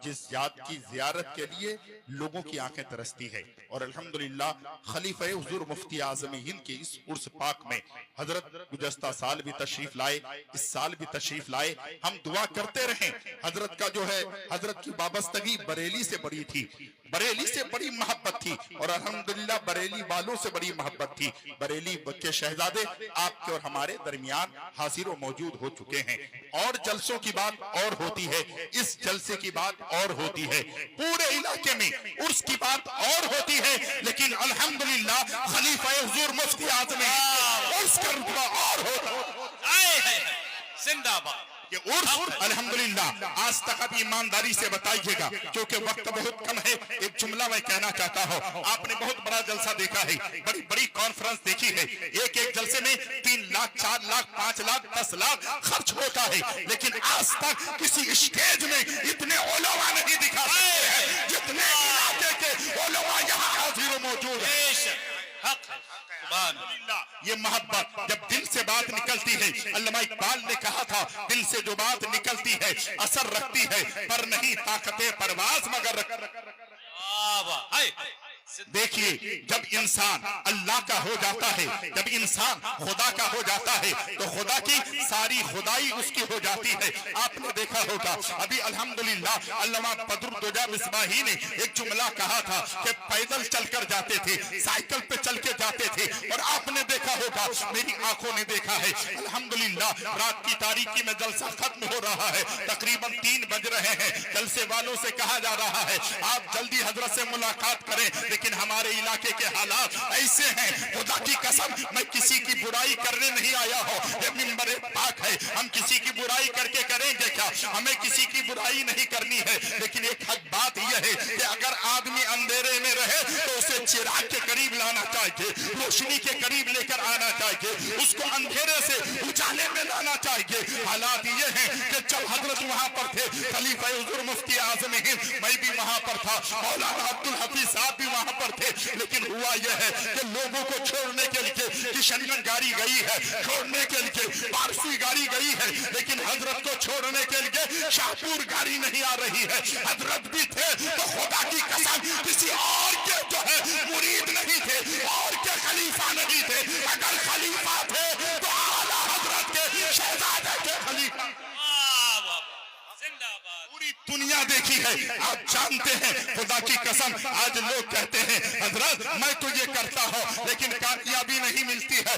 जिस जात की जियारत के लिए लोगों की आंखें तरसती है। और अल्हम्दुलिल्लाह खलीफा हुजूर मुफ्ती आज़म हिंद के इस उर्स पाक में हजरत गुज़श्ता साल भी तशरीफ लाए, इस साल भी तशरीफ लाए। हम दुआ करते रहें। हजरत का जो है, हजरत की वाबस्तगी बरेली से बड़ी थी, बरेली से बड़ी मोहब्बत थी, और अल्हम्दुलिल्लाह बरेली वालों से बड़ी मोहब्बत थी। बरेली के शहजादे आपके और हमारे दरमियान हाजिर व मौजूद हो चुके हैं। और जलसों की बात और होती है, इस जलसे की बात और होती है, पूरे इलाके में उर्स की बात और होती है, लेकिन अल्हम्दुलिल्लाह खलीफा हुजूर मुफ्ती आज़म उर्स का रुतबा और होता है। जिंदाबाद। ये उर्स अल्हम्दुलिल्लाह आज तक आप ईमानदारी से बताइएगा, क्योंकि वक्त बहुत कम है। एक जुमला मैं कहना चाहता हूँ, आपने बहुत बड़ा जलसा देखा है, बड़ी बड़ी कॉन्फ्रेंस देखी है, एक एक जलसे में 3 लाख 4 लाख 5 लाख 10 लाख खर्च होता है, लेकिन आज तक किसी स्टेज में इतने उलमा नहीं दिखा सकते हैं जितने इलाके के उलमा यहाँ हाजिर मौजूद है। ये मोहब्बत जब दिल से बात निकलती है, अल्लामा इकबाल ने कहा था, दिल से जो बात निकलती है असर रखती है, पर नहीं ताकते परवाज मगर देखिए, जब इंसान अल्लाह का हो जाता है, जब इंसान खुदा का हो जाता है, तो खुदा की सारी खुदाई उसकी हो जाती है। आपने देखा होगा अभी अल्हम्दुलिल्लाह अल्लामा बदरुद्दोजा मिसबाही ने एक जुमला कहा था कि पैदल चलकर जाते थे, साइकिल पे चल के जाते थे, और आपने देखा होगा, मेरी आंखों ने देखा है, अल्हम्दुलिल्लाह रात की तारीकी में जलसा खत्म हो रहा है, तकरीबन 3 बज रहे हैं, जलसे वालों से कहा जा रहा है आप जल्दी हजरत से मुलाकात करें, लेकिन हमारे इलाके के हालात ऐसे हैं, खुदा की कसम मैं किसी की बुराई करने नहीं आया हूँ, ये मिंबर पाक है, हम किसी की बुराई करके करेंगे क्या? हमें किसी की बुराई नहीं करनी है, लेकिन एक हक बात यह है कि अगर आदमी अंधेरे में रहे तो उसे चिराग के करीब लाना चाहिए, रोशनी के करीब लेकर आना चाहिए, उसको अंधेरे से उजाले में लाना चाहिए। हालात ये हैं कि जब हजरत वहां पर थे, खलीफा हुजूर मुफ्ती आज़म हिंद, मैं भी वहां पर था, मौलाना अब्दुल हफीज साहब भी वहां पर थे, लेकिन हुआ यह है कि लोगों को छोड़ने के लिए किशनगंज गाड़ी गई है, छोड़ने के लिए पारसी गाड़ी गई है, लेकिन हजरत को छोड़ने के लिए शाहपुर गाड़ी नहीं आ रही है। हजरत भी थे तो खुदा की कसम किसी और के जो है मुरीद नहीं थे, और के खलीफा नहीं थे, अगर खलीफा थे तो आला हजरत के शहजादे के खलीफा। पूरी दुनिया देखी है, आप जानते हैं, खुदा की कसम आज लोग कहते हैं हजरत मैं तो ये करता हूँ लेकिन कामयाबी नहीं मिलती है,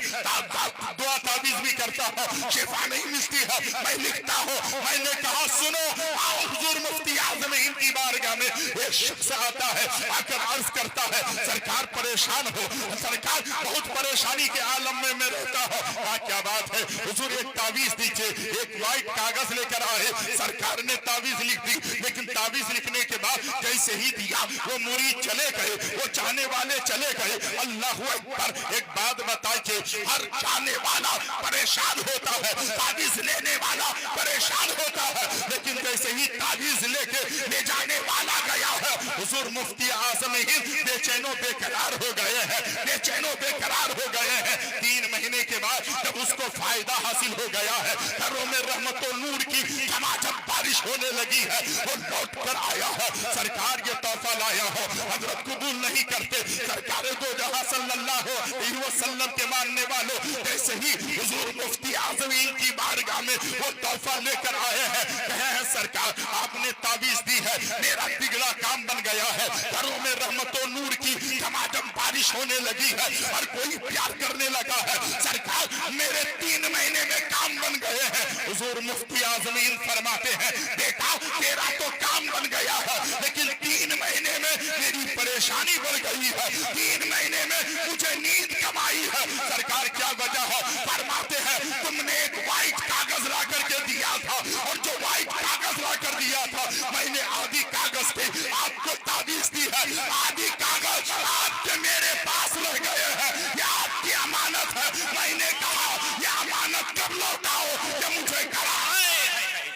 दुआ ताबीज भी करता हूँ, शिफा नहीं मिलती है, मैं लिखता हूँ। मैंने कहा सुनो, आओ हुजूर मुफ्ती आज़म हिंद की बारगाह में एक शख्स आता है, आकर अर्ज करता है सरकार परेशान हो, सरकार बहुत परेशानी के आलम में मैं रहता हूँ। क्या बात है हुजूर, एक ताबीज दीजिए। एक व्हाइट कागज लेकर आए, सरकार ने ताबीज लिख दी, लेकिन ताबीज लिखने के बाद जैसे ही दिया वो मुरीद चले गए, वो चाहने वाले चले गए। अल्लाह अकबर। एक बात बताइए, हर चाहने वाला परेशान होता है, ताबीज लेने वाला परेशान होता है, लेकिन जैसे ही ताबीज लेके ले जाने वाला गया है, हुजूर मुफ्ती आज़म हिंद बेचैनो बेकरार हो गए हैं, बेचैनो बेकरार हो गए हैं। 3 महीने के बाद जब उसको फायदा हासिल हो गया है, घरों में रहमत और नूर की झमाझम बारिश होने लगी है, वो लौट कर आया है, सरकार ये तोहफा लाया हो, हजरत कबूल नहीं करते। सरकार दो जहां सल्लल्लाहु अलैहि वसल्लम के मानने वालों, जैसे ही हुजूर मुफ्ती आज़म हिंद की बारगाह में वो तोहफा लेकर आए हैं, कहे हैं सरकार आपने ताबीज दी है, मेरा बिगड़ा काम बन गया है, घरों में रहमत और नूर की झमाझम बारिश होने लगी है, और कोई प्यार करने लगा है, सरकार मेरे 3 महीने में काम बन गए हैं। हुजूर मुफ्ती आज़म हिंद फरमाते हैं बेटा तेरा तो काम बन गया है, लेकिन 3 महीने में मेरी परेशानी बढ़ गई है, 3 महीने में मुझे नींद कम आई है। सरकार क्या वजह है? फरमाते हैं तुमने एक व्हाइट कागज ला करके दिया था, और जो व्हाइट कागज ला कर दिया था मैंने आधी कागज पे आपको ताबीज दी है, आधी कागज आपके मेरे पास रह गए हैं, ये आपकी अमानत है। मैंने कहा ये अमानत कब लौटाओ, ये मुझे कहा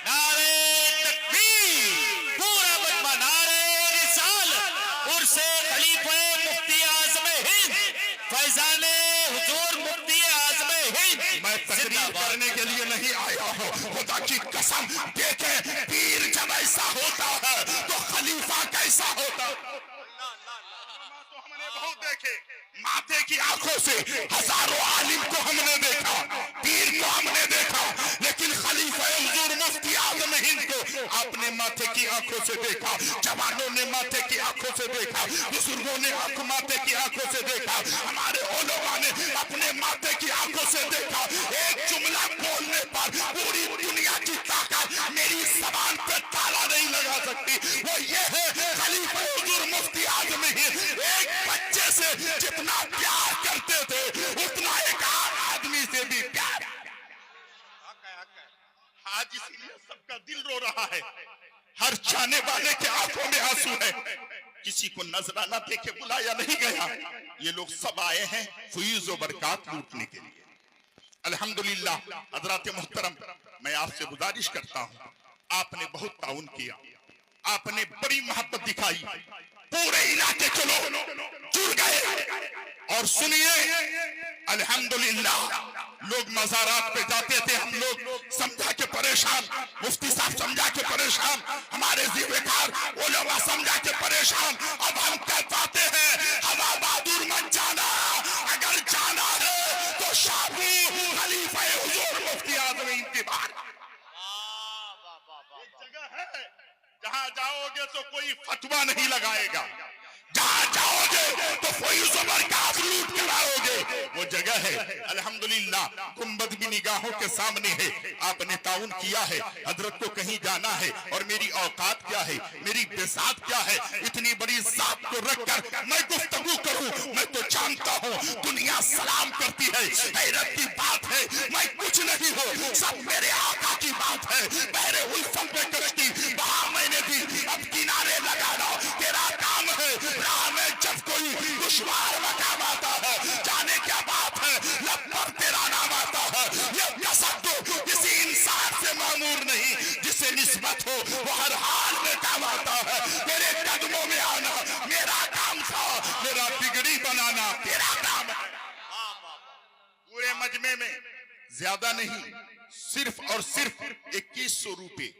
नारे तकबीर, पूरा बदमा नारे रिसालत, उर्से खलीफा मुफ्ती आज़म हिंद, फैजाने हुजूर मुफ्ती आज़म हिंद। मैं तकरीर करने के लिए नहीं आया हूँ, खुदा की कसम देखें पीर जब ऐसा होता है तो खलीफा कैसा होता। तो हमने बहुत देखे, माथे की आंखों से हजारों आलिम को हमने देखा, पीर को हमने देखा, लेकिन खलीफा हुजूर मुफ्ती आज़म हिंद को आपने माथे की आंखों से देखा, जवानों ने माथे की आंखों से देखा, बुजुर्गों ने माथे की आंखों से देखा, हमारे उलमा ने अपने माथे की आंखों से देखा। एक जुमला बोलने पर पूरी दुनिया की ताकत मेरी जबान पे ताला नहीं लगा सकती। वो ये है खलीफा हुजूर मुफ्ती आज़म हिंद। एक बच्चे से जितना प्यार करते थे उतना एक आदमी से भी प्यार। आज इसीलिए सबका दिल रो रहा है, हर चाहने वाले के आंखों में आंसू है। किसी को नजराना देके बुलाया नहीं गया, ये लोग सब आए हैं फुयूज़ व बरकत लूटने के लिए। अल्हम्दुलिल्लाह हज़रात मोहतरम, मैं आपसे गुजारिश करता हूँ, आपने बहुत ताउन किया, आपने बड़ी मोहब्बत दिखाई, पूरे इलाके के लोग जुड़ गए। और सुनिए, अल्हम्दुलिल्लाह लोग मज़ारात पे जाते थे, हम लोग समझा के परेशान, मुफ्ती साहब समझा के परेशान, हमारे ज़िम्मेदार उलमा समझा के परेशान। अब हम कह पाते हैं हवा बहादुर मन जाना, अगर जाना है तो शाबू खलीफा हुजूर मुफ्ती आज़म इंतबार। एक जगह है जहां जाओगे तो कोई फतवा नहीं लगाएगा, जहां जाओगे तो फुयूज़ व बरकत लूट कर आओगे, वो जगह है। अल्हम्दुलिल्लाह गुंबद भी निगाहों के सामने है, आपने ताउन किया है, हजरत को कहीं जाना है और मेरी औकात क्या है, मेरी बेसात क्या है, इतनी बड़ी जात को रखकर मैं गुफ्तगू करूं। मैं तो जानता हूं दुनिया सलाम करती है, हैरत की बात है, मैं कुछ नहीं हूं, सब मेरे आका की बात है। बहरे उल्फत में कश्ती वहां मैंने भी अब किनारे लगाना तेरा काम है। राह में जब कोई दुश्वार मकाम आता है, जाने क्या बात है, लब पर तेरा नाम आता है। ये तसद्दुक़ किसी इंसान से मामूर नहीं, जिसे निस्बत हो वो हर हाल में काम आता है। तेरे कदमों में आना मेरा काम था, मेरा बिगड़ी बनाना तेरा काम है। पूरे मजमे में ज्यादा नहीं, सिर्फ और सिर्फ 2100 रुपए